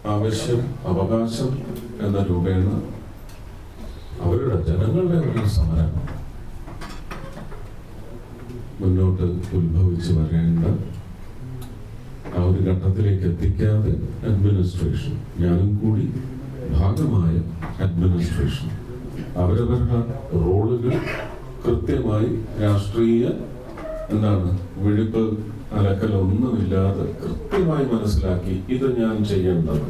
ആവശ്യം, അവകാശം എന്ന രൂപേണ അവരുടെ ജനങ്ങളുടെ ഒരു സമരം മുന്നോട്ട് ഉത്ഭവിച്ച് വരേണ്ട ആ ഒരു ഘട്ടത്തിലേക്ക് എത്തിക്കാതെ അഡ്മിനിസ്ട്രേഷൻ, ഞാനും കൂടി ഭാഗമായ അഡ്മിനിസ്ട്രേഷൻ അവരവരുടെ റോളുകൾ കൃത്യമായി രാഷ്ട്രീയ വിഴുപ്പ് അലക്കലൊന്നുമില്ലാതെ കൃത്യമായി മനസ്സിലാക്കി ഇത് ഞാൻ ചെയ്യേണ്ടത്,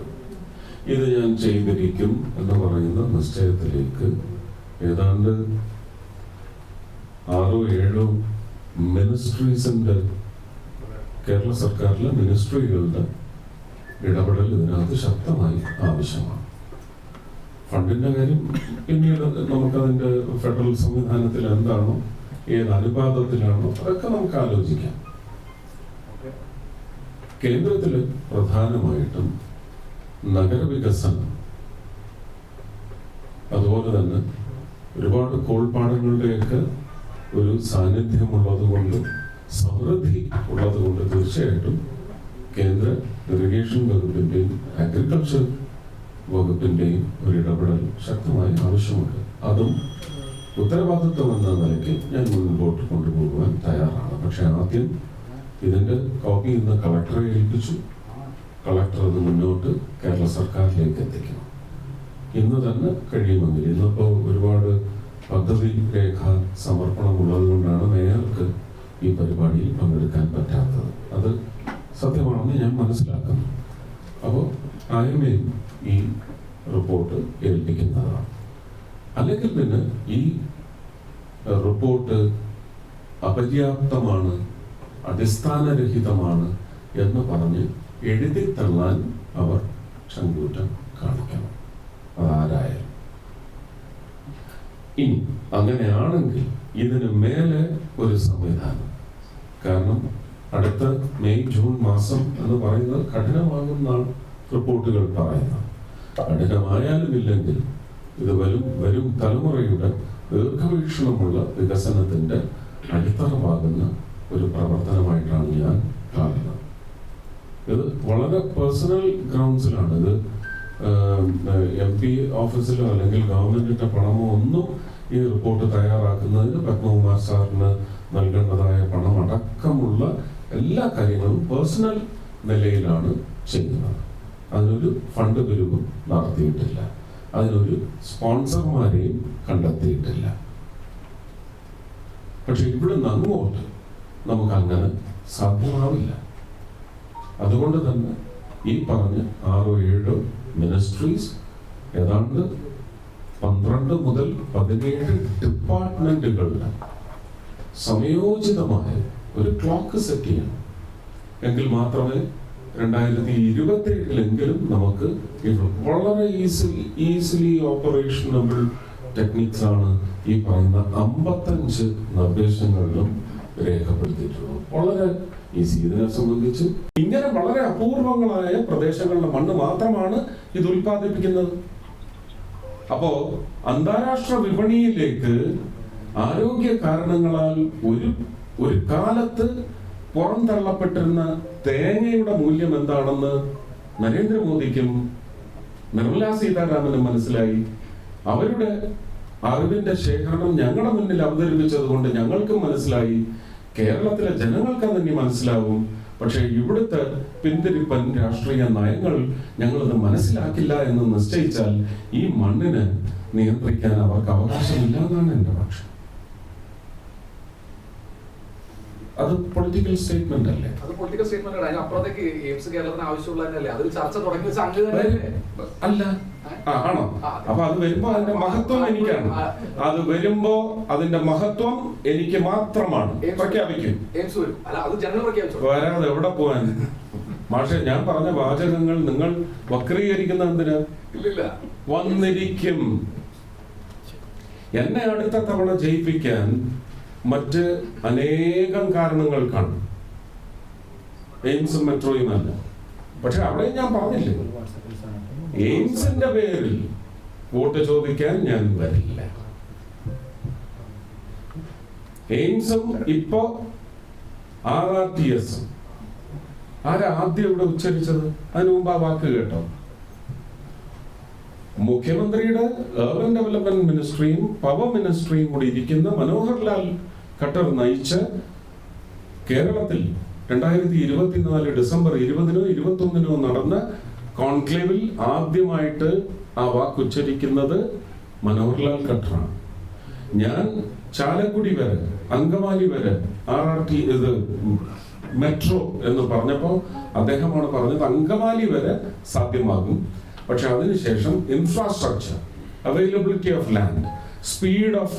ഇത് ഞാൻ ചെയ്തിരിക്കും എന്ന് പറയുന്ന നിശ്ചയത്തിലേക്ക് ഏതാണ്ട് 6-7 മിനിസ്ട്രീസിന്റെ, കേരള സർക്കാരിലെ മിനിസ്ട്രികളുടെ ഇടപെടൽ ഇതിനകത്ത് ശക്തമായി ആവശ്യമാണ്. ഫണ്ടിന്റെ കാര്യം പിന്നീട് നമുക്കതിന്റെ ഫെഡറൽ സംവിധാനത്തിൽ എന്താണോ, ഏത് അനുപാതത്തിലാണോ അതൊക്കെ നമുക്ക് ആലോചിക്കാം. കേന്ദ്രത്തിൽ പ്രധാനമായിട്ടും നഗരവികസനം, അതുപോലെ തന്നെ ഒരുപാട് കോൾപ്പാടങ്ങളുടെയൊക്കെ ഒരു സാന്നിധ്യമുള്ളത് കൊണ്ട്, സമൃദ്ധി ഉള്ളത് കൊണ്ട് തീർച്ചയായിട്ടും കേന്ദ്ര ഇറിഗേഷൻ വകുപ്പിന്റെയും അഗ്രികൾച്ചർ വകുപ്പിന്റെയും ഒരു ഇടപെടൽ ശക്തമായി ആവശ്യമുണ്ട്. അതും ഉത്തരവാദിത്വം എന്ന നിലയ്ക്ക് ഞാൻ മുൻപോട്ട് കൊണ്ടുപോകുവാൻ തയ്യാറാണ്. പക്ഷെ ആദ്യം ഇതിന്റെ കോപ്പി ഇന്ന് കളക്ടറെ ഏൽപ്പിച്ചു. കളക്ടർ അത് മുന്നോട്ട് കേരള സർക്കാരിലേക്ക് എത്തിക്കണം. ഇന്ന് തന്നെ കഴിയുമെങ്കിൽ, ഇന്നിപ്പോ ഒരുപാട് പദ്ധതി രേഖ സമർപ്പണം ഉള്ളത് കൊണ്ടാണ് മേയർക്ക് ഈ പരിപാടിയിൽ പങ്കെടുക്കാൻ പറ്റാത്തത്. അത് സത്യമാണെന്ന് ഞാൻ മനസ്സിലാക്കുന്നു. അപ്പോൾ ആയമേയും ഈ റിപ്പോർട്ട് ഏൽപ്പിക്കുന്നതാണ്. അല്ലെങ്കിൽ പിന്നെ ഈ റിപ്പോർട്ട് അപര്യാപ്തമാണ്, അടിസ്ഥാനരഹിതമാണ് എന്ന് പറഞ്ഞ് എഴുതി തള്ളാൻ അവർ ചങ്കൂറ്റം കാണിക്കണം, അതാരായാലും. ഇനി അങ്ങനെയാണെങ്കിൽ ഇതിന് മേലെ ഒരു സംവിധാനം, കാരണം അടുത്ത മെയ് ജൂൺ മാസം എന്ന് പറയുന്നത് കഠിനമാകുന്നാണ് റിപ്പോർട്ടുകൾ പറയുന്നത്. കഠിനമായാലും ഇല്ലെങ്കിൽ ഇത് വരും തലമുറയുടെ ദീർഘവീക്ഷണമുള്ള വികസനത്തിന്റെ അടിത്തറമാകുന്ന ഒരു പ്രവർത്തനമായിട്ടാണ് ഞാൻ കാണുന്നത്. ഇത് വളരെ പേഴ്സണൽ ഗ്രൗണ്ട്സിലാണ്. ഇത് MP ഓഫീസിലോ അല്ലെങ്കിൽ ഗവൺമെന്റിന്റെ പണമോ ഒന്നും ഈ റിപ്പോർട്ട് തയ്യാറാക്കുന്നതിന് പത്മകുമാർ സാറിന് നൽകേണ്ടതായ പണം അടക്കമുള്ള എല്ലാ കാര്യങ്ങളും പേഴ്സണൽ നിലയിലാണ് ചെയ്യുന്നത്. അതിനൊരു ഫണ്ട് പിരിവും നടത്തിയിട്ടില്ല, അതിനൊരു സ്പോൺസർമാരെയും കണ്ടെത്തിയിട്ടില്ല. പക്ഷെ ഇവിടുന്ന് അങ്ങോട്ട് നമുക്ക് അങ്ങനെ സാധ്യമാവില്ല. അതുകൊണ്ട് തന്നെ ഈ പറഞ്ഞ 6-7 മിനിസ്ട്രീസ്, ഏതാണ്ട് 12 മുതൽ 17 ഡിപ്പാർട്ട്മെന്റുകളുടെ സമയോചിതമായ ഒരു ക്ലോക്ക് സെറ്റ് ചെയ്യണം. എങ്കിൽ മാത്രമേ 2027 നമുക്ക് വളരെ ഈസിലി ഓപ്പറേഷനബിൾ ടെക്നിക്സ് ആണ് ഈ പറയുന്ന 55 നിർദ്ദേശങ്ങളിലും രേഖപ്പെടുത്തിയിട്ടുള്ളത്. വളരെ ഈസി. ഇതിനെ സംബന്ധിച്ച് ഇങ്ങനെ വളരെ അപൂർവങ്ങളായ പ്രദേശങ്ങളിലെ മണ്ണ് മാത്രമാണ് ഇത് ഉൽപ്പാദിപ്പിക്കുന്നത്. അപ്പോ അന്താരാഷ്ട്ര വിപണിയിലേക്ക് ആരോഗ്യ കാരണങ്ങളാൽ ഒരു കാലത്ത് പുറന്തള്ളപ്പെട്ടിരുന്ന തേങ്ങയുടെ മൂല്യം എന്താണെന്ന് നരേന്ദ്രമോദിക്കും നിർമ്മലാ സീതാരാമനും മനസ്സിലായി. അവരുടെ അറിവിന്റെ ശേഖരണം ഞങ്ങളുടെ മുന്നിൽ അവതരിപ്പിച്ചത് കൊണ്ട് ഞങ്ങൾക്കും മനസ്സിലായി. കേരളത്തിലെ ജനങ്ങൾക്ക് തന്നെ മനസ്സിലാവും. പക്ഷെ ഇവിടുത്തെ പിന്തിരിപ്പൻ രാഷ്ട്രീയ നയങ്ങൾ ഞങ്ങളത് മനസ്സിലാക്കില്ല എന്ന് നിശ്ചയിച്ചാൽ ഈ മണ്ണിനെ നിയന്ത്രിക്കാൻ അവർക്ക് അവകാശമില്ല എന്നാണ് എന്റെ പക്ഷം. അത് പൊളിറ്റിക്കൽ സ്റ്റേറ്റ്മെന്റ് അല്ലേ? അത് പൊളിറ്റിക്കൽ സ്റ്റേറ്റ്മെന്റ് ആണ്. അപ്പുറത്തേക്ക് എയിംസ് കേരളത്തിന് ആവശ്യമുള്ളതല്ലേ? അതിൽ ചർച്ച തുടങ്ങിയ അല്ല ആണോ? അപ്പൊ അത് വരുമ്പോ അതിന്റെ മഹത്വം എനിക്കാണ്. അത് വരുമ്പോ അതിന്റെ മഹത്വം എനിക്ക് മാത്രമാണ്. പ്രഖ്യാപിക്കും. വരാതെ എവിടെ പോവാൻ? മാഷെ, ഞാൻ പറഞ്ഞ വാചകങ്ങൾ നിങ്ങൾ വക്രീകരിക്കുന്ന എന്തിനാ? വന്നിരിക്കും. എന്നെ അടുത്ത തവണ ജയിപ്പിക്കാൻ മറ്റ് അനേകം കാരണങ്ങൾ കാണും, എയിംസും മെട്രോയും അല്ല. പക്ഷെ അവിടെ ഞാൻ പറഞ്ഞില്ലേ, എയിംസിന്റെ പേരിൽ വോട്ട് ചോദിക്കാൻ ഞാൻ വരില്ല. എയിംസും ഇപ്പോ RRTS ആരാ ആദ്യം ഇവിടെ ഉച്ചരിച്ചത്? അതിനു മുമ്പ് ആ വാക്ക് കേട്ടോ? മുഖ്യമന്ത്രിയുടെ ഏർബൻ ഡെവലപ്മെന്റ് മിനിസ്ട്രിയും പവർ മിനിസ്ട്രിയും കൂടി ഇരിക്കുന്ന മനോഹർ ലാൽ ഖട്ടർ നയിച്ച കേരളത്തിൽ 2024 ഡിസംബർ 20-നോ 21-നോ നടന്ന കോൺക്ലേവിൽ ആദ്യമായിട്ട് ആ വാക്കുച്ചരിക്കുന്നത് മനോഹർ ലാൽ ഖട്ടറാണ്. ഞാൻ ചാലക്കുടി വരെ, അങ്കമാലി വരെ RRT ഇത് മെട്രോ എന്ന് പറഞ്ഞപ്പോൾ അദ്ദേഹമാണ് പറഞ്ഞത് അങ്കമാലി വരെ സാധ്യമാകും, പക്ഷെ അതിനുശേഷം infrastructure, availability of land, speed of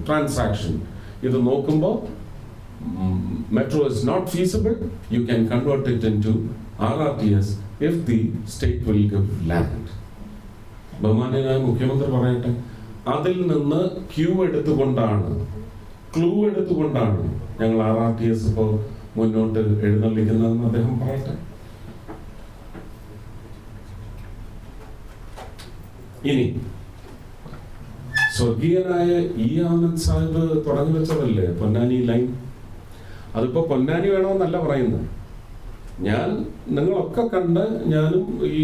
transaction ഇത് നോക്കുമ്പോൾ metro is not feasible. You can convert it into RRTS if the state will give land. ബഹുമാന്യനായ മുഖ്യമന്ത്രി പറയട്ടെ, അതിൽ നിന്ന് ക്ലൂ എടുത്തുകൊണ്ടാണ് ഞങ്ങൾ RRTS ഇപ്പോൾ മുന്നോട്ട് എഴുന്നള്ളിക്കുന്നതെന്ന് അദ്ദേഹം പറയട്ടെ. ഇനി സ്വർഗീയനായ ആനന്ദ് സാഹിബ് തുടങ്ങി വെച്ചതല്ലേ പൊന്നാനി ലൈൻ. അതിപ്പോ പൊന്നാനി വേണമെന്നല്ല പറയുന്നത്. നിങ്ങളൊക്കെ കണ്ട് ഞാനും ഈ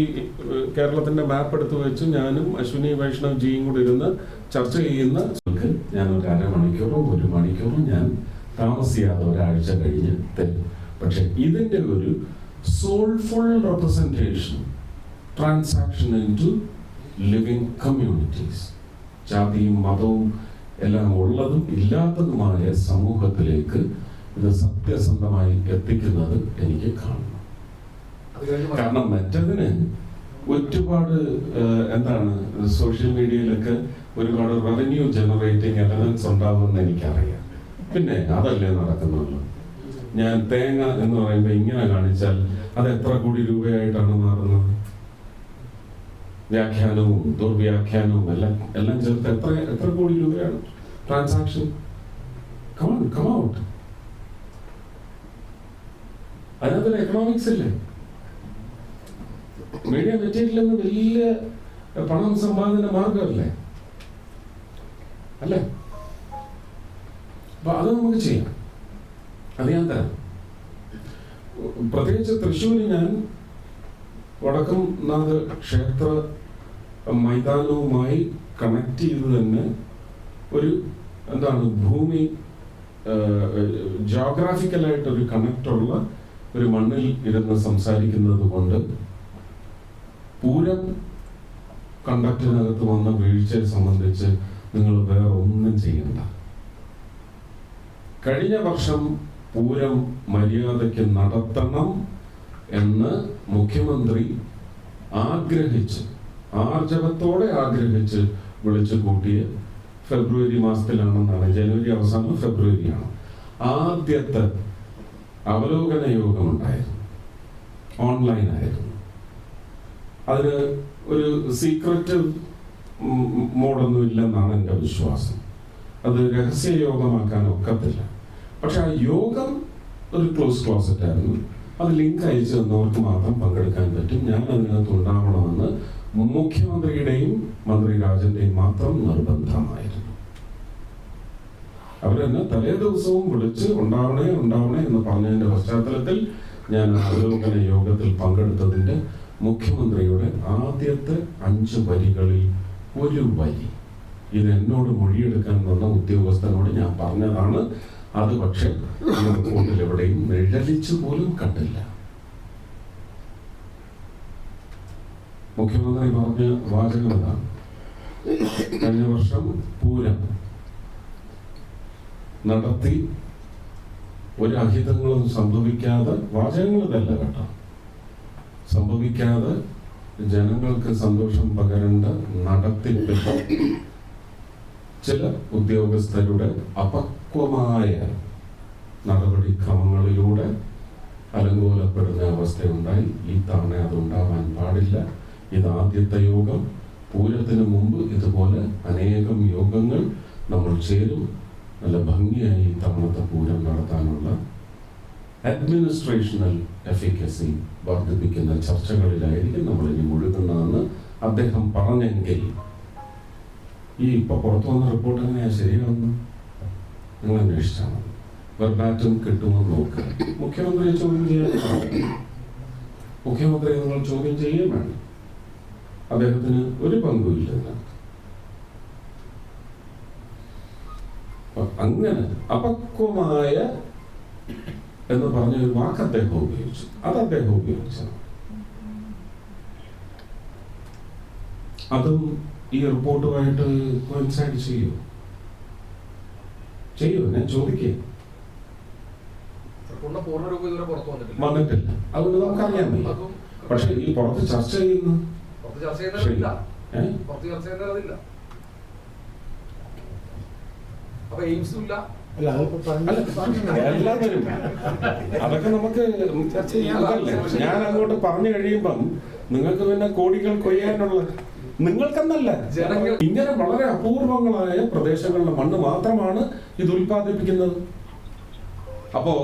കേരളത്തിന്റെ മാപ്പ് എടുത്ത് വെച്ച് ഞാനും അശ്വിനി വൈഷ്ണവ് ജിയും കൂടി ഇരുന്ന് ചർച്ച ചെയ്യുന്ന ഞാൻ ഒരു അരമണിക്കൂറോ 1 മണിക്കൂറോ ഞാൻ താമസിയാതെ ഒരാഴ്ച കഴിഞ്ഞ് തരും. പക്ഷെ ഇതിന്റെ ഒരു soulful representation, transaction into living communities, ജാതിയും മതവും എല്ലാം ഉള്ളതും ഇല്ലാത്തതുമായ സമൂഹത്തിലേക്ക് ഇത് സത്യസന്ധമായി എത്തിക്കുന്നത് എനിക്ക് കാണണം. കാരണം മറ്റതിന് ഒരുപാട് സോഷ്യൽ മീഡിയയിലൊക്കെ ഒരുപാട് റവന്യൂ ജനറേറ്റിംഗ് എലമെന്റ്സ് ഉണ്ടാവുമെന്ന് എനിക്കറിയാം. പിന്നെ അതല്ലേ നടക്കുന്നുള്ളൂ. ഞാൻ തേങ്ങ എന്ന് പറയുമ്പോൾ ഇങ്ങനെ കാണിച്ചാൽ അത് എത്ര കോടി രൂപയായിട്ടാണ് മാറുന്നത്? വ്യാഖ്യാനവും ദുർവ്യാഖ്യാനവും എല്ലാം ചേർത്ത് എത്ര കോടി രൂപയാണ് ട്രാൻസാക്ഷൻ? Come out. അതിനകത്തൊരു എക്കണോമിക്സ് ഇല്ലേ? മീഡിയ മെറ്റീരിയൽ എന്ന് വലിയ പണം സമ്പാദന മാർഗമല്ലേ അല്ലേ? അപ്പൊ അത് നമുക്ക് ചെയ്യാം. അത് ഞാൻ തരാം. പ്രത്യേകിച്ച് തൃശ്ശൂര് ഞാൻ വടക്കുംനാഥ ക്ഷേത്ര മൈതാനവുമായി കണക്ട് ചെയ്ത് തന്നെ ഒരു ഭൂമി ജോഗ്രാഫിക്കലായിട്ടൊരു കണക്റ്റുള്ള ഒരു മണ്ണിൽ ഇരുന്ന് സംസാരിക്കുന്നത് കൊണ്ട് പൂരം കണ്ടക്റ്റിനകത്ത് വന്ന വീഴ്ചയെ സംബന്ധിച്ച് നിങ്ങൾ വേറെ ഒന്നും ചെയ്യണ്ട. കഴിഞ്ഞ വർഷം പൂരം മര്യാദയ്ക്ക് നടത്തണം എന്ന് മുഖ്യമന്ത്രി ആർജവത്തോടെ ആഗ്രഹിച്ച് വിളിച്ചു കൂട്ടിയ ഫെബ്രുവരി മാസത്തിലാണെന്നാണ്, ജനുവരി അവസാനം ഫെബ്രുവരിയാണ്. ആദ്യത്തെ അവലോകന യോഗമുണ്ടായിരുന്നു, ഓൺലൈനായിരുന്നു. അതിന് ഒരു സീക്രട്ട് മോഡൊന്നും ഇല്ലെന്നാണ് എൻ്റെ വിശ്വാസം. അത് രഹസ്യ യോഗമാക്കാൻ ഒക്കത്തില്ല. പക്ഷെ ആ യോഗം ഒരു ക്ലോസ് ക്ലോസറ്റ് ആയിരുന്നു. അത് ലിങ്ക് അയച്ചു തന്നവർക്ക് മാത്രം പങ്കെടുക്കാൻ പറ്റും. ഞാൻ അതിനകത്ത് ഉണ്ടാവണമെന്ന് മുഖ്യമന്ത്രിയുടെയും മന്ത്രി രാജന്റെയും മാത്രം നിർബന്ധമായിരുന്നു. അവരെന്നെ തലേ ദിവസവും വിളിച്ച് ഉണ്ടാവണേ എന്ന് പറഞ്ഞതിന്റെ പശ്ചാത്തലത്തിൽ ഞാൻ അവലോകന യോഗത്തിൽ പങ്കെടുത്തതിന്റെ മുഖ്യമന്ത്രിയുടെ ആദ്യത്തെ 5 വരികളിൽ ഒരു വരി ഇത് എന്നോട് മൊഴിയെടുക്കാൻ വന്ന ഉദ്യോഗസ്ഥനോട് ഞാൻ പറഞ്ഞതാണ്. അത് പക്ഷെ റിപ്പോർട്ടിൽ എവിടെയും നിഴലിച്ചു പോലും കണ്ടില്ല. മുഖ്യമന്ത്രി പറഞ്ഞ വാചകം എന്താണ്? കഴിഞ്ഞ വർഷം പൂരം നടത്തി ഒരു അഹിതങ്ങളും സംഭവിക്കാതെ, വാചകങ്ങൾ ഇതല്ല കേട്ടോ, സംഭവിക്കാതെ ജനങ്ങൾക്ക് സന്തോഷം പകരേണ്ട നടത്തിപ്പിൽ ചില ഉദ്യോഗസ്ഥരുടെ അപക്വമായ നടപടിക്രമങ്ങളിലൂടെ അലങ്കോലപ്പെടുന്ന അവസ്ഥയുണ്ടായി. ഈ തവണ അതുണ്ടാവാൻ പാടില്ല. ഇത് ആദ്യത്തെ യോഗം. പൂരത്തിന് മുമ്പ് ഇതുപോലെ അനേകം യോഗങ്ങൾ നമ്മൾ ചേരും. നല്ല ഭംഗിയായി തവണത്തെ പൂരം നടത്താനുള്ള അഡ്മിനിസ്ട്രേഷണൽ എഫിക്കസി വർദ്ധിപ്പിക്കുന്ന ചർച്ചകളിലായിരിക്കും നമ്മൾ ഇനി മുഴുകുന്നതെന്ന് അദ്ദേഹം പറഞ്ഞെങ്കിൽ ഈ ഇപ്പൊ പുറത്തു വന്ന റിപ്പോർട്ട് എങ്ങനെയാ ശരിയാവുന്നു? നിങ്ങൾ അന്വേഷിച്ചാണ് വെർബാറ്റും കിട്ടുമെന്ന് നോക്കുക. മുഖ്യമന്ത്രിയെ ചോദ്യം ചെയ്യാൻ, മുഖ്യമന്ത്രിയെ നിങ്ങൾ ചോദ്യം ചെയ്യുകയും വേണം. അദ്ദേഹത്തിന് ഒരു പങ്കുമില്ല. അങ്ങനെ അപക്വമായ എന്ന് പറഞ്ഞ ഒരു വാക്ക് അദ്ദേഹം ഉപയോഗിച്ചു. അത് അദ്ദേഹം ഉപയോഗിച്ചത്. അതും ഈ റിപ്പോർട്ടുമായിട്ട് കോയിൻസൈഡ് ചെയ്യോ? ഞാൻ ചോദിക്കുക. വന്നിട്ടില്ല, അതുകൊണ്ട് നമുക്കറിയാൻ വയ്യ. പക്ഷെ ഈ പുറത്ത് ചർച്ച ചെയ്യുന്നു. എല്ലാവരും അതൊക്കെ നമുക്ക് ചർച്ച ചെയ്യാനല്ലേ. ഞാൻ അങ്ങോട്ട് പറഞ്ഞു കഴിയുമ്പം നിങ്ങൾക്ക് പിന്നെ കോടികൾ കൊയ്യാനുള്ള, നിങ്ങൾക്കെന്നല്ല, ഇങ്ങനെ വളരെ അപൂർവങ്ങളായ പ്രദേശങ്ങളിലെ മണ്ണ് മാത്രമാണ് ഇത് ഉൽപ്പാദിപ്പിക്കുന്നത്. അപ്പോ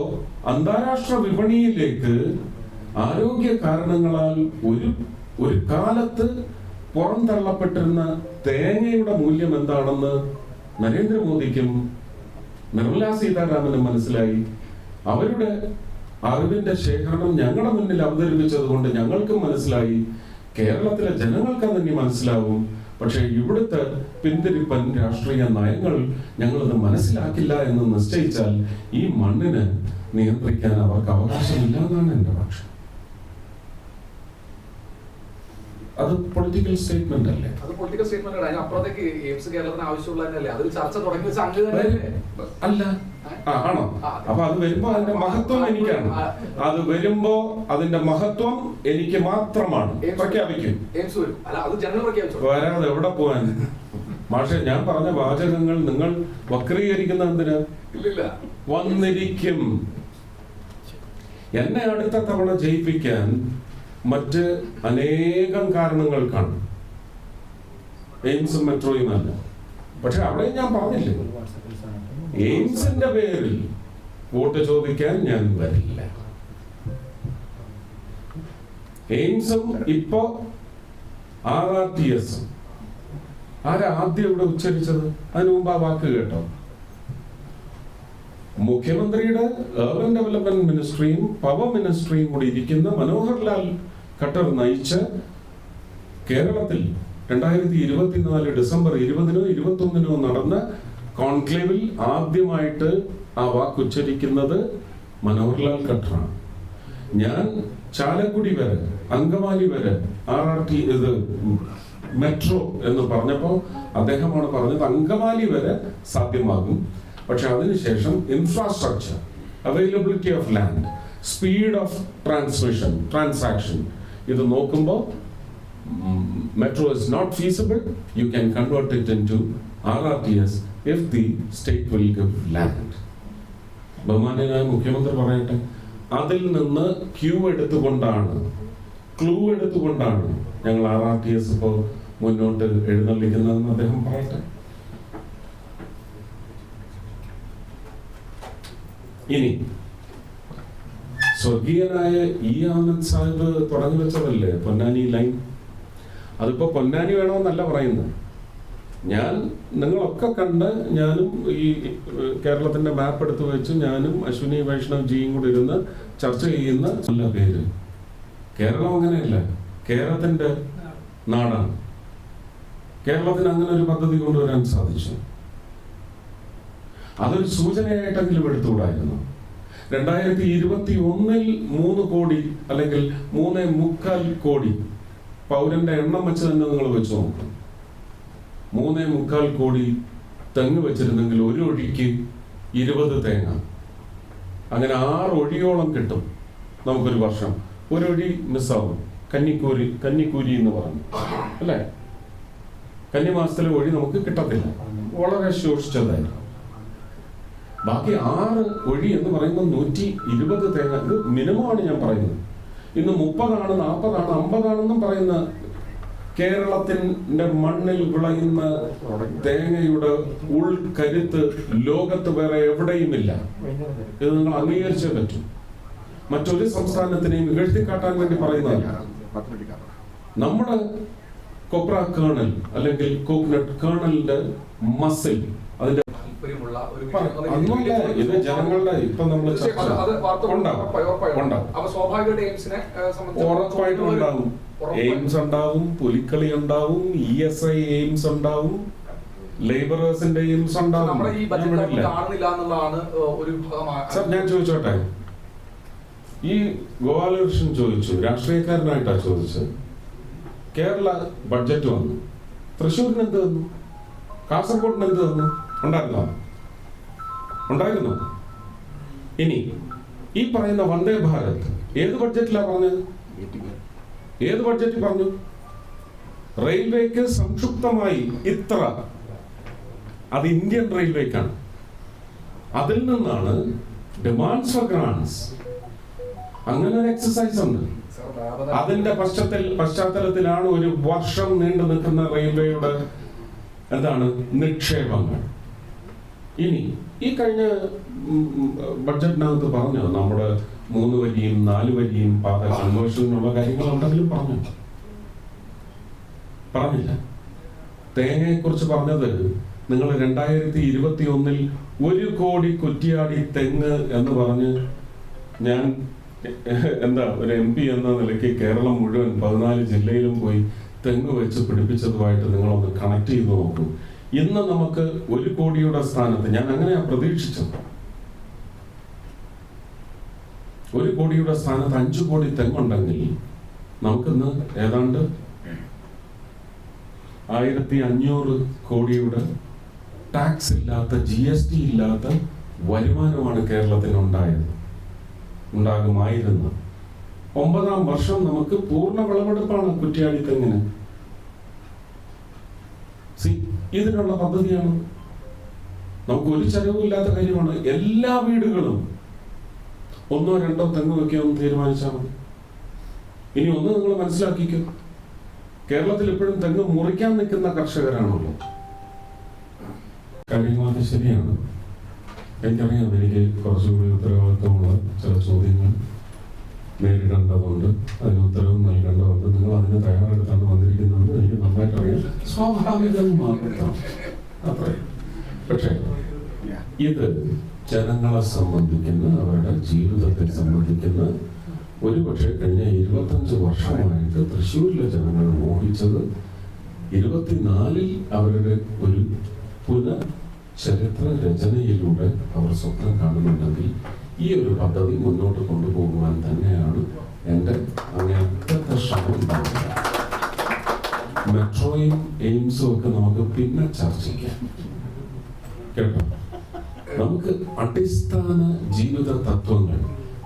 അന്താരാഷ്ട്ര വിപണിയിലേക്ക് ആരോഗ്യ കാരണങ്ങളാൽ ഒരു കാലത്ത് പുറന്തള്ളപ്പെട്ടിരുന്ന തേങ്ങയുടെ മൂല്യം എന്താണെന്ന് നരേന്ദ്രമോദിക്കും നിർമ്മലാ സീതാരാമനും മനസ്സിലായി. അവരുടെ അറിവിന്റെ ശേഖരണം ഞങ്ങളുടെ മുന്നിൽ അവതരിപ്പിച്ചത് കൊണ്ട് ഞങ്ങൾക്കും മനസ്സിലായി. കേരളത്തിലെ ജനങ്ങൾക്ക് തന്നെ മനസ്സിലാവും. പക്ഷെ ഇവിടുത്തെ പിന്തിരിപ്പൻ രാഷ്ട്രീയ നയങ്ങൾ ഞങ്ങളത് മനസ്സിലാക്കില്ല എന്ന് നിശ്ചയിച്ചാൽ ഈ മണ്ണിനെ നിയന്ത്രിക്കാൻ അവർക്ക് അവകാശമില്ല എന്നാണ് എന്റെ പക്ഷം. അത് പൊളിറ്റിക്കൽ സ്റ്റേറ്റ്മെന്റ് അല്ലേ? അത് പൊളിറ്റിക്കൽ സ്റ്റേറ്റ്മെന്റ് ആണ്. അപ്പുറത്തേക്ക് എയിംസ് കേരളത്തിന് ആവശ്യമുള്ളതല്ലേ? അതൊരു ചർച്ച തുടങ്ങി വെച്ച അങ്ങ് അല്ല. ആണോ? അപ്പൊ അത് വരുമ്പോ അതിന്റെ മഹത്വം എനിക്കാണ്. അത് വരുമ്പോ അതിന്റെ മഹത്വം എനിക്ക് മാത്രമാണ്. പ്രഖ്യാപിക്കും. വരാതെ എവിടെ പോവാൻ? പക്ഷെ ഞാൻ പറഞ്ഞ വാചകങ്ങൾ നിങ്ങൾ വക്രീകരിക്കുന്ന എന്തിന്? വന്നിരിക്കും. എന്നെ അടുത്ത തവണ ജയിപ്പിക്കാൻ മറ്റ് അനേകം കാരണങ്ങൾ കാണും. എയിംസും മെട്രോയും അല്ല. പക്ഷെ അവിടെ ഞാൻ പറഞ്ഞില്ലേ, എയിംസിന്റെ പേരിൽ വോട്ട് ചോദിക്കാൻ ഞാൻ വരില്ല. എയിംസും ഇപ്പോ RRTS ആരാ ആദ്യം ഇവിടെ ഉച്ചരിച്ചത്? അതിനു മുമ്പ് ആ വാക്ക് കേട്ടോ? മുഖ്യമന്ത്രിയുടെ അർബൻ ഡെവലപ്മെന്റ് മിനിസ്ട്രിയും പവർ മിനിസ്ട്രിയും കൂടി ഇരിക്കുന്ന മനോഹർ ലാൽ ഖട്ടർ നയിച്ച കേരളത്തിൽ 2024 ഡിസംബർ 20-നോ 21-നോ നടന്ന കോൺക്ലേവിൽ ആദ്യമായിട്ട് ആ വാക്ക് ഉച്ചരിക്കുന്നത് മനോഹർ ലാൽ ഖട്ടറാണ്. ഞാൻ ചാലക്കുടി വരെ, അങ്കമാലി വരെ ഇത് മെട്രോ എന്ന് പറഞ്ഞപ്പോ അദ്ദേഹമാണ് പറഞ്ഞത് അങ്കമാലി വരെ സാധ്യമാകും. പക്ഷെ അതിനുശേഷം infrastructure, availability of land, speed of transaction ഇത് നോക്കുമ്പോൾ metro is not feasible. You can convert it into RRTS if the state will give land. ബഹുമാന്യനായ മുഖ്യമന്ത്രി പറയട്ടെ, അതിൽ നിന്ന് ക്ലൂ എടുത്തുകൊണ്ടാണ് ഞങ്ങൾ RRTS ഇപ്പോൾ മുന്നോട്ട് എഴുന്നള്ളിക്കുന്നതെന്ന് അദ്ദേഹം പറയട്ടെ. ഇനി സ്വർഗീയനായ ആനന്ദ് സാഹിബ് തുടങ്ങി വെച്ചതല്ലേ പൊന്നാനി ലൈൻ? അതിപ്പോ പൊന്നാനി വേണമെന്നല്ല പറയുന്നത്. നിങ്ങളൊക്കെ കണ്ട് ഞാനും ഈ കേരളത്തിന്റെ മാപ്പ് എടുത്തു വെച്ച് ഞാനും അശ്വിനി വൈഷ്ണവ് ജിയും കൂടി ഇരുന്ന് ചർച്ച ചെയ്യുന്ന നല്ല പേര്. കേരളം അങ്ങനെയല്ല, കേരളത്തിന്റെ നാടാണ്. കേരളത്തിന് അങ്ങനെ ഒരു പദ്ധതി കൊണ്ടുവരാൻ സാധിച്ചു. അതൊരു സൂചനയായിട്ടെങ്കിലും എടുത്തുകൂടായിരുന്നു. 2021 3 കോടി അല്ലെങ്കിൽ 3.25 കോടി പൗരന്റെ എണ്ണം വെച്ച് തന്നെ നിങ്ങൾ വെച്ച് നോക്കണം. 3.25 കോടി തെങ്ങ് വെച്ചിരുന്നെങ്കിൽ ഒരു ഒഴിക്ക് 20 തേങ്ങ, അങ്ങനെ 6 ഒഴിയോളം കിട്ടും നമുക്കൊരു വർഷം. ഒരു ഒഴി മിസ്സാവും. കന്നിക്കൂരി എന്ന് പറഞ്ഞു അല്ലേ? കന്നിമാസത്തിലെ ഒഴി നമുക്ക് കിട്ടത്തില്ല, വളരെ ശോഷിച്ചതായിരുന്നു. ബാക്കി 6 ഒഴി എന്ന് പറയുമ്പോൾ 120 തേങ്ങ. ഇത് മിനിമമാണ് ഞാൻ പറയുന്നത്. ഇന്ന് 30 ആണ്, 40 ആണ്, 50 ആണെന്നും പറയുന്ന കേരളത്തിന്റെ മണ്ണിൽ വിളയുന്ന തേങ്ങയുടെ ഉൾക്കരുത്ത് ലോകത്ത് വേറെ എവിടെയുമില്ല. ഇത് നിങ്ങൾ അംഗീകരിച്ചേ പറ്റും. മറ്റൊരു സംസ്ഥാനത്തിനെയും ഇകഴ്ത്തിക്കാട്ടാൻ വേണ്ടി പറയുന്നതല്ല. നമ്മുടെ കൊപ്ര കേണൽ അല്ലെങ്കിൽ കോക്കനട്ട് കേണലിന്റെ മസിൽ, അതിന്റെ ഇത് ജനങ്ങളുടെ ഇപ്പൊ നമ്മൾ ഉറപ്പായിട്ടും ഉണ്ടാകും. എയിംസ് ഉണ്ടാവും, പുലിക്കളി ഉണ്ടാവും, ESI എയിംസ് ഉണ്ടാവും, ലേബറേഴ്സിന്റെ എയിംസ് ഉണ്ടാവും. സർ, ഞാൻ ചോദിച്ചോട്ടെ, ഈ ഗോപാലകൃഷ്ണൻ ചോദിച്ചു, രാഷ്ട്രീയക്കാരനായിട്ടാ ചോദിച്ചത്. കേരള ബഡ്ജറ്റ് വന്നു, തൃശ്ശൂരിന് എന്ത് വന്നു, കാസർഗോഡിന് എന്ത് വന്നു? ഉണ്ടായിരുന്നോ? ഇനി ഈ പറയുന്ന വന്ദേ ഭാരത് ഏത് ബഡ്ജറ്റിലാ പറഞ്ഞത്? ഏത് ബഡ്ജറ്റിൽ പറഞ്ഞു? റെയിൽവേക്ക് സംക്ഷിപ്തമായി ഇത്ര, അത് ഇന്ത്യൻ റെയിൽവേക്കാണ്. അതിൽ നിന്നാണ് ഡിമാൻഡ്സ് ഫോർ ഗ്രാന്റ്സ്, അങ്ങനെ ഒരു എക്സസൈസ് ഉണ്ട്. അതിന്റെ പശ്ചാത്തലത്തിലാണ് ഒരു വർഷം നീണ്ടു നിൽക്കുന്ന റെയിൽവേയുടെ നിക്ഷേപങ്ങൾ. ഇനി ഈ കഴിഞ്ഞ ബഡ്ജറ്റിനകത്ത് പറഞ്ഞു നമ്മുടെ 3 വരിയും 4 വരിയും പാത കൺവേർഷനുള്ള കാര്യങ്ങൾ ഉണ്ടെങ്കിലും പറഞ്ഞില്ല. തേങ്ങയെ കുറിച്ച് പറഞ്ഞത് നിങ്ങൾ 2021 1 കോടി കുറ്റിയാടി തെങ്ങ് എന്ന് പറഞ്ഞ്, ഞാൻ ഒരു MP എന്ന നിലയ്ക്ക് കേരളം മുഴുവൻ 14 ജില്ലയിലും പോയി തെങ്ങ് വെച്ച് പിടിപ്പിച്ചതുമായിട്ട് നിങ്ങളൊന്ന് കണക്ട് ചെയ്ത് നോക്കൂ. ഇന്ന് നമുക്ക് 1 കോടിയുടെ സ്ഥാനത്ത്, ഞാൻ അങ്ങനെയാ പ്രതീക്ഷിച്ചത്, 1 കോടിയുടെ സ്ഥാനത്ത് 5 കോടി തെങ്ങുണ്ടെങ്കിൽ നമുക്കിന്ന് ഏതാണ്ട് 1500 കോടിയുടെ ടാക്സ് ഇല്ലാത്ത, GST ഇല്ലാത്ത വരുമാനമാണ് കേരളത്തിന് ഉണ്ടാകുമായിരുന്നു. 9ാം വർഷം നമുക്ക് പൂർണ്ണ വിളവെടുപ്പാണ് കുറ്റിയാടി തെങ്ങിന്. ഇതിനുള്ള പദ്ധതിയാണ്. നമുക്ക് ഒരു ചെലവുമില്ലാത്ത കാര്യമാണ്. എല്ലാ വീടുകളും 1 or 2 തെങ്ങ് വെക്കാമെന്ന് തീരുമാനിച്ചാൽ മതി. ഇനി ഒന്ന് നിങ്ങൾ മനസ്സിലാക്കിക്കും, കേരളത്തിൽ എപ്പോഴും തെങ്ങ് മുറിക്കാൻ നിൽക്കുന്ന കർഷകരാണല്ലോ. കാര്യങ്ങളൊക്കെ ശരിയാണ്. എനിക്കറിയാം, എനിക്ക് കുറച്ചുകൂടി ഉത്തരവാദിത്വമുള്ള ചില ചോദ്യങ്ങൾ നേരിടേണ്ടതുണ്ട്, അതിന് ഉത്തരവും നൽകേണ്ടതുണ്ട്. നിങ്ങൾ അതിന് തയ്യാറെടുത്താണ് വന്നിരിക്കുന്നതെന്ന് എനിക്ക് നന്നായിട്ട് അറിയാം. സ്വാഭാവികമാണ് അത്രേ. പക്ഷേ ഇത് ജനങ്ങളെ സംബന്ധിക്കുന്ന, അവരുടെ ജീവിതത്തെ സംബന്ധിക്കുന്ന, ഒരുപക്ഷെ കഴിഞ്ഞ 25 വർഷമായിട്ട് തൃശ്ശൂരിലെ ജനങ്ങൾ മോഹിച്ചത് 24-ൽ അവരുടെ ഒരു ചരിത്ര രചനയിലൂടെ അവർ സ്വപ്നം കാണുന്നുണ്ടെങ്കിൽ ഈ ഒരു പദ്ധതി മുന്നോട്ട് കൊണ്ടുപോകുവാൻ തന്നെയാണ് എൻ്റെ അങ്ങനത്തെ ശ്രമം ഉണ്ടാവുക. മെട്രോയും എയിംസും ഒക്കെ നമുക്ക് പിന്നെ ചർച്ചിക്കാം കേട്ടോ. നമുക്ക് അടിസ്ഥാന ജീവിത തത്വങ്ങൾ,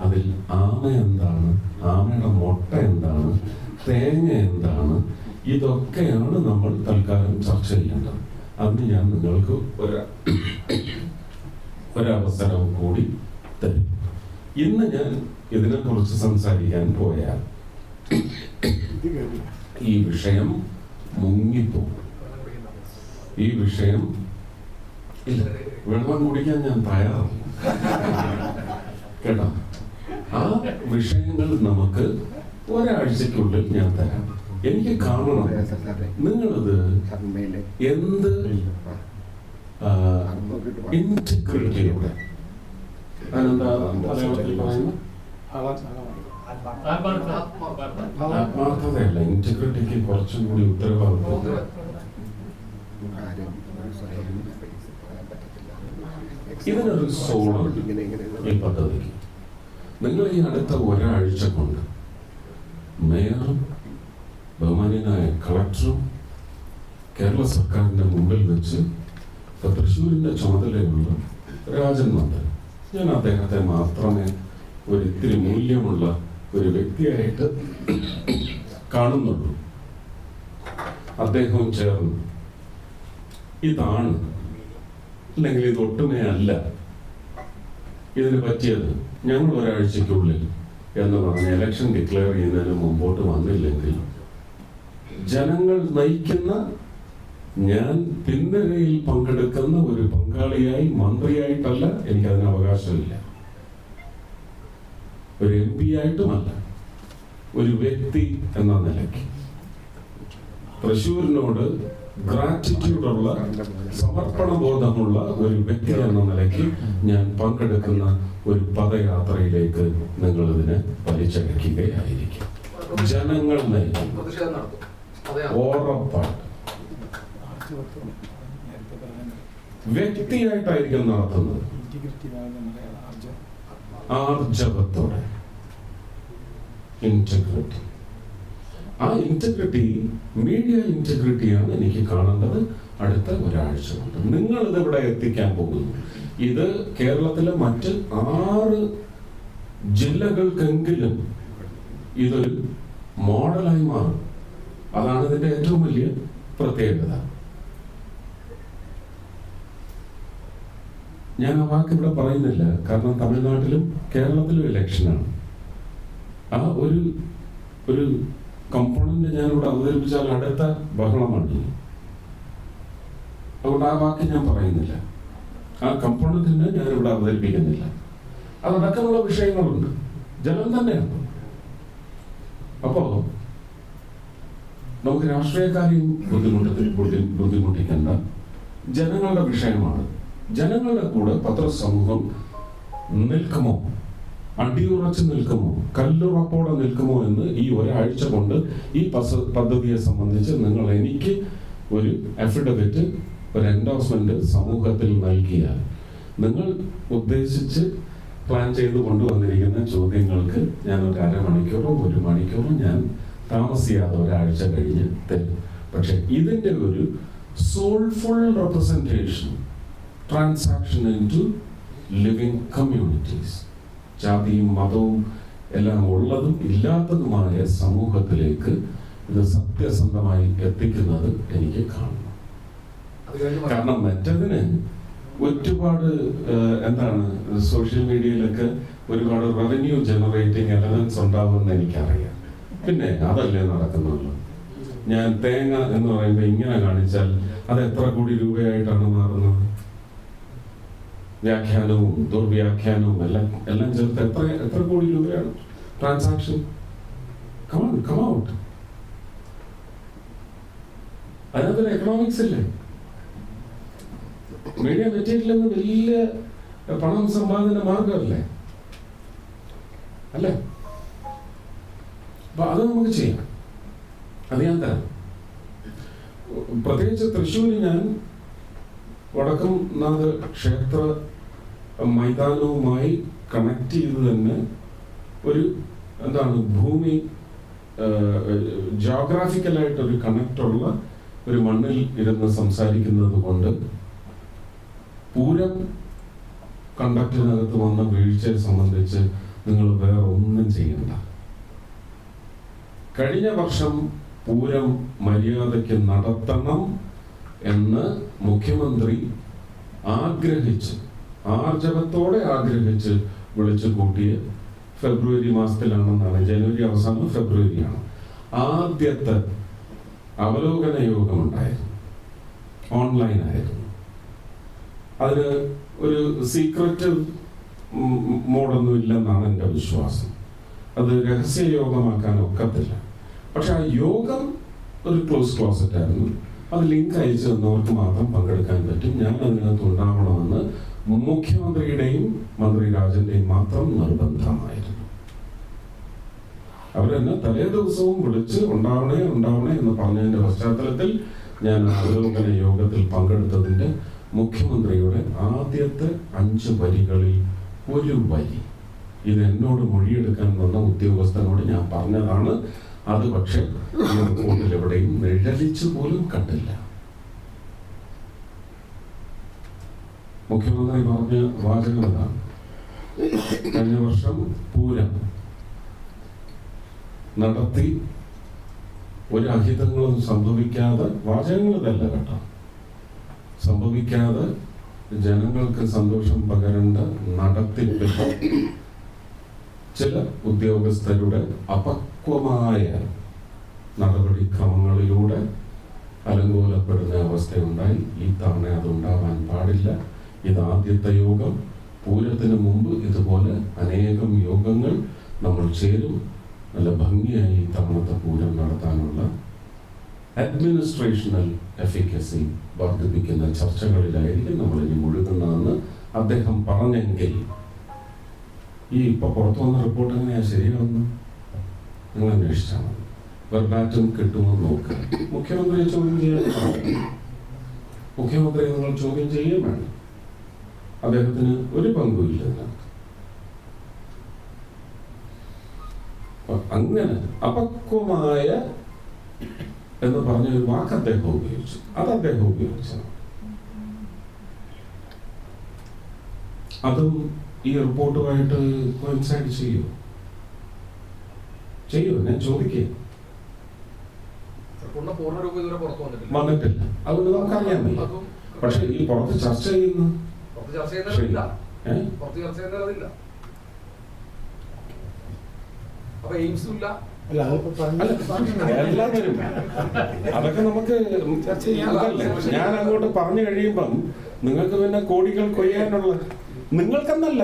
അതിൽ ആമ എന്താണ്, ആമയുടെ മുട്ട എന്താണ്, തേങ്ങ എന്താണ്, ഇതൊക്കെയാണ് നമ്മൾ തൽക്കാലം ചർച്ച ചെയ്യേണ്ടത്. അതിന് ഞാൻ നിങ്ങൾക്ക് ഒരവസരം കൂടി തരും. ഇന്ന് ഞാൻ ഇതിനെക്കുറിച്ച് സംസാരിക്കാൻ പോയാൽ ഈ വിഷയം മുങ്ങിപ്പോകും. ഈ വിഷയം ഇല്ല, വെള്ളം കുടിക്കാൻ ഞാൻ തയ്യാറാണ് കേട്ടോ. ആ വിഷയങ്ങൾ നമുക്ക് ഒരാഴ്ചക്കുള്ളിൽ ഞാൻ തരാം. എനിക്ക് കാണണം നിങ്ങളിത് എന്ത് ഇന്റഗ്രിറ്റിയോടെ, ആത്മാർത്ഥതയല്ല, ഇന്റഗ്രിറ്റിക്ക് കുറച്ചും കൂടി ഉത്തരവാദിത്വം. ഇതിനൊരു സോളുണ്ട് ഈ പദ്ധതിക്ക്. നിങ്ങൾ ഈ അടുത്ത ഒരാഴ്ച കൊണ്ട് മേയറും ബഹുമാന്യനായ കളക്ടറും കേരള സർക്കാരിന്റെ മുമ്പിൽ വെച്ച് തൃശ്ശൂരിന്റെ ചുമതലയുള്ള രാജൻ മന്ദൻ, ഞാൻ അദ്ദേഹത്തെ മാത്രമേ ഒരു ഇത്തിരി മൂല്യമുള്ള ഒരു വ്യക്തിയായിട്ട് കാണുന്നുള്ളൂ. അദ്ദേഹവും ചേർന്ന് ഇതാണ്, അല്ലെങ്കിൽ ഇതൊട്ടുമേ അല്ല ഇതിന് പറ്റിയത്, ഞങ്ങൾ ഒരാഴ്ചക്കുള്ളിൽ എന്ന് പറഞ്ഞ് ഇലക്ഷൻ ഡിക്ലെയർ ചെയ്യുന്നതിന് മുമ്പോട്ട് വന്നില്ലെങ്കിൽ ജനങ്ങൾ നയിക്കുന്ന, ഞാൻ പിൻനിരയിൽ പങ്കെടുക്കുന്ന ഒരു പങ്കാളിയായി, മന്ത്രിയായിട്ടല്ല, എനിക്കതിന് അവകാശമില്ല, ഒരു MP ആയിട്ടുമല്ല, ഒരു വ്യക്തി എന്ന നിലയ്ക്ക് തൃശ്ശൂരിനോട് ഗ്രാറ്റിറ്റ്യൂഡുള്ള, സമർപ്പണ ബോധമുള്ള ഒരു വ്യക്തി എന്ന നിലയ്ക്ക് ഞാൻ പങ്കെടുക്കുന്ന ഒരു പദയാത്രയിലേക്ക് നിങ്ങൾ ഇതിനെ വലിച്ചടയ്ക്കുകയായിരിക്കും. ജനങ്ങൾ നയിക്കും. ഉറപ്പായിട്ട് വ്യക്തിയായിട്ടായിരിക്കും നടത്തുന്നത്, ആർജവത്തോടെ. ഇന്റഗ്രിറ്റി, ആ ഇന്റഗ്രിറ്റി, മീഡിയ ഇന്റഗ്രിറ്റിയാണ് എനിക്ക് കാണേണ്ടത്. അടുത്ത ഒരാഴ്ച കൊണ്ട് നിങ്ങൾ ഇതിവിടെ എത്തിക്കാൻ പോകുന്നു. ഇത് കേരളത്തിലെ മറ്റ് 6 ജില്ലകൾക്കെങ്കിലും ഇതൊരു മോഡലായി മാറും. അതാണ് ഇതിന്റെ ഏറ്റവും വലിയ പ്രത്യേകത. ഞാൻ ആ വാക്ക് ഇവിടെ പറയുന്നില്ല, കാരണം തമിഴ്നാട്ടിലും കേരളത്തിലും ഇലക്ഷനാണ്. ആ ഒരു കമ്പോണന്റ് ഞാനിവിടെ അവതരിപ്പിച്ചാൽ അടുത്ത ബഹളമാണ്. അതുകൊണ്ട് ആ വാക്ക് ഞാൻ പറയുന്നില്ല, ആ കമ്പോണന്റിനെ ഞാനിവിടെ അവതരിപ്പിക്കുന്നില്ല. അതടക്കമുള്ള വിഷയങ്ങളുണ്ട്, ജലം തന്നെയാണ്. അപ്പോ നമുക്ക് രാഷ്ട്രീയക്കാരെയും ബുദ്ധിമുട്ടിക്കേണ്ട, ജനങ്ങളുടെ വിഷയമാണ്. ജനങ്ങളുടെ കൂടെ പത്രസമൂഹം നിൽക്കുമോ, അടിയുറച്ച് നിൽക്കുമോ, കല്ലുറപ്പോടെ നിൽക്കുമോ എന്ന് ഈ ഒരാഴ്ച കൊണ്ട് ഈ പദ്ധതിയെ സംബന്ധിച്ച് നിങ്ങൾ എനിക്ക് ഒരു അഫിഡവിറ്റ്, ഒരു എൻഡോഴ്സ്മെന്റ് സമൂഹത്തിൽ നൽകിയാൽ, നിങ്ങൾ ഉദ്ദേശിച്ച് പ്ലാൻ ചെയ്ത് കൊണ്ടുവന്നിരിക്കുന്ന ചോദ്യങ്ങൾക്ക് ഞാൻ ഒരു അരമണിക്കൂറോ 1 മണിക്കൂറോ ഞാൻ താമസിയാതെ ഒരാഴ്ച കഴിഞ്ഞ് തരും. പക്ഷെ ഇതിന്റെ ഒരു soulful representation, transaction into living communities, ജാതിയും മതവും എല്ലാം ഉള്ളതും ഇല്ലാത്തതുമായ സമൂഹത്തിലേക്ക് ഇത് സത്യസന്ധമായി എത്തിക്കുന്നത് എനിക്ക് കാണണം. കാരണം മറ്റതിന് ഒരുപാട് എന്താണ്, സോഷ്യൽ മീഡിയയിലൊക്കെ ഒരുപാട് റവന്യൂ ജനറേറ്റിംഗ് എലമെന്റ്സ് ഉണ്ടാവുമെന്ന് എനിക്കറിയാം. പിന്നെ അതല്ലേ നടക്കുന്നുള്ളൂ. ഞാൻ തേങ്ങ എന്ന് പറയുമ്പോൾ ഇങ്ങനെ കാണിച്ചാൽ അത് എത്ര കോടി രൂപയായിട്ടാണ് മാറുന്നത്? വ്യാഖ്യാനവും ദുർവ്യാഖ്യാനവും എല്ലാം ചേർത്ത് എത്ര കോടി രൂപയാണ് ട്രാൻസാക്ഷൻ? Come out. അതിനകത്തൊരു എക്കണോമിക്സ് ഇല്ലേ? മീഡിയ മെറ്റീരിയൽ എന്ന് വലിയ പണം സമ്പാദന മാർഗമല്ലേ? അല്ലേ? അപ്പൊ അത് നമുക്ക് ചെയ്യാം, അത് ഞാൻ തരാം. പ്രത്യേകിച്ച് തൃശ്ശൂരിൽ ഞാൻ വടക്കുംനാഥ ക്ഷേത്ര മൈതാനവുമായി കണക്ട് ചെയ്ത് തന്നെ ഒരു എന്താണ്, ഭൂമി ജോഗ്രാഫിക്കലായിട്ടൊരു കണക്റ്റുള്ള ഒരു മണ്ണിൽ ഇരുന്ന് സംസാരിക്കുന്നത് കൊണ്ട് പൂരം കണ്ടക്റ്റിനകത്ത് വന്ന വീഴ്ചയെ സംബന്ധിച്ച് നിങ്ങൾ വേറെ ഒന്നും ചെയ്യണ്ട. കഴിഞ്ഞ വർഷം പൂരം മര്യാദയ്ക്ക് നടത്തണം എന്ന് മുഖ്യമന്ത്രി ആഗ്രഹിച്ച്, ആർജവത്തോടെ ആഗ്രഹിച്ച് വിളിച്ചു കൂട്ടിയ ഫെബ്രുവരി മാസത്തിലാണെന്നാണ്, ജനുവരി അവസാനം ഫെബ്രുവരിയാണ് ആദ്യത്തെ അവലോകന യോഗമുണ്ടായിരുന്നു. ഓൺലൈനായിരുന്നു. അതിന് ഒരു സീക്രട്ട് മോഡൊന്നും ഇല്ലെന്നാണ് എൻ്റെ വിശ്വാസം. അത് രഹസ്യ യോഗമാക്കാൻ ഒക്കത്തില്ല. പക്ഷെ ആ യോഗം ഒരു ക്ലോസ് ക്ലോസറ്റ് ആയിരുന്നു. അത് ലിങ്ക് അയച്ചു തന്നവർക്ക് മാത്രം പങ്കെടുക്കാൻ പറ്റും. ഞാൻ അതിനകത്ത് ഉണ്ടാവണമെന്ന് മുഖ്യമന്ത്രിയുടെയും മന്ത്രി രാജന്റെയും മാത്രം നിർബന്ധമായിരുന്നു. അവരെന്നെ തലേ ദിവസവും വിളിച്ച് ഉണ്ടാവണേ എന്ന് പറഞ്ഞതിന്റെ പശ്ചാത്തലത്തിൽ ഞാൻ അവലോകന യോഗത്തിൽ പങ്കെടുത്തതിന്റെ മുഖ്യമന്ത്രിയുടെ ആദ്യത്തെ 5 വരികളിൽ ഒരു വരി ഇത് എന്നോട് മൊഴിയെടുക്കാൻ വന്ന ഉദ്യോഗസ്ഥനോട് ഞാൻ പറഞ്ഞതാണ്. അത് പക്ഷെ ഈ റിപ്പോർട്ടിൽ എവിടെയും നിഴലിച്ചു പോലും കണ്ടില്ല. മുഖ്യമന്ത്രി പറഞ്ഞ വാചകം ഇതാണ്: കഴിഞ്ഞ വർഷം പൂരം നടത്തി ഒരു അഹിതങ്ങളും സംഭവിക്കാതെ, വാചകങ്ങൾ ഇതല്ല കേട്ടോ, സംഭവിക്കാതെ ജനങ്ങൾക്ക് സന്തോഷം പകരേണ്ട നടത്തിപ്പിൽ ചില ഉദ്യോഗസ്ഥരുടെ അപക്വമായ നടപടിക്രമങ്ങളിലൂടെ അലങ്കോലപ്പെടുന്ന അവസ്ഥയുണ്ടായി. ഈ തവണ അതുണ്ടാവാൻ പാടില്ല. ഇത് ആദ്യത്തെ യോഗം. പൂരത്തിന് മുമ്പ് ഇതുപോലെ അനേകം യോഗങ്ങൾ നമ്മൾ ചേരും. നല്ല ഭംഗിയായി ഈ തവണത്തെ പൂരം നടത്താനുള്ള അഡ്മിനിസ്ട്രേഷണൽ എഫിക്കസി വർദ്ധിപ്പിക്കുന്ന ചർച്ചകളിലായിരിക്കും നമ്മൾ ഇനി മുഴുകുന്നതെന്ന് അദ്ദേഹം പറഞ്ഞെങ്കിൽ ഈ ഇപ്പൊ പുറത്തു വന്ന റിപ്പോർട്ട് എങ്ങനെയാ ശരിയാവുന്നു? നിങ്ങൾ അന്വേഷിച്ചാൽ മതി. വെർബാറ്റം കിട്ടുമോ നോക്കുക. മുഖ്യമന്ത്രിയെ ചോദ്യം ചെയ്യാൻ മുഖ്യമന്ത്രിയെ നിങ്ങൾ ചോദ്യം ചെയ്യുകയും വേണം. അദ്ദേഹത്തിന് ഒരു പങ്കുമില്ല ഇതിനകത്ത്. അങ്ങനെ അപക്വമായ എന്ന് പറഞ്ഞ ഒരു വാക്ക് അദ്ദേഹം ഉപയോഗിച്ചു. അത് അദ്ദേഹം ഉപയോഗിച്ചത്. അതും ഈ റിപ്പോർട്ടുമായിട്ട് കോയിൻസൈഡ് ചെയ്യൂ. ഞാൻ ചോദിക്കുക. വന്നിട്ടില്ല. അതുകൊണ്ട് നമുക്കറിയാൻ വയ്യ. പക്ഷെ ഈ പുറത്ത് ചർച്ച ചെയ്യുന്നു. എല്ലാവരും അതൊക്കെ നമുക്ക് ചർച്ച ചെയ്യാനല്ലേ. ഞാൻ അങ്ങോട്ട് പറഞ്ഞു കഴിയുമ്പം നിങ്ങൾക്ക് പിന്നെ കോടികൾ കൊയ്യാനുള്ള നിങ്ങൾക്കെന്നല്ല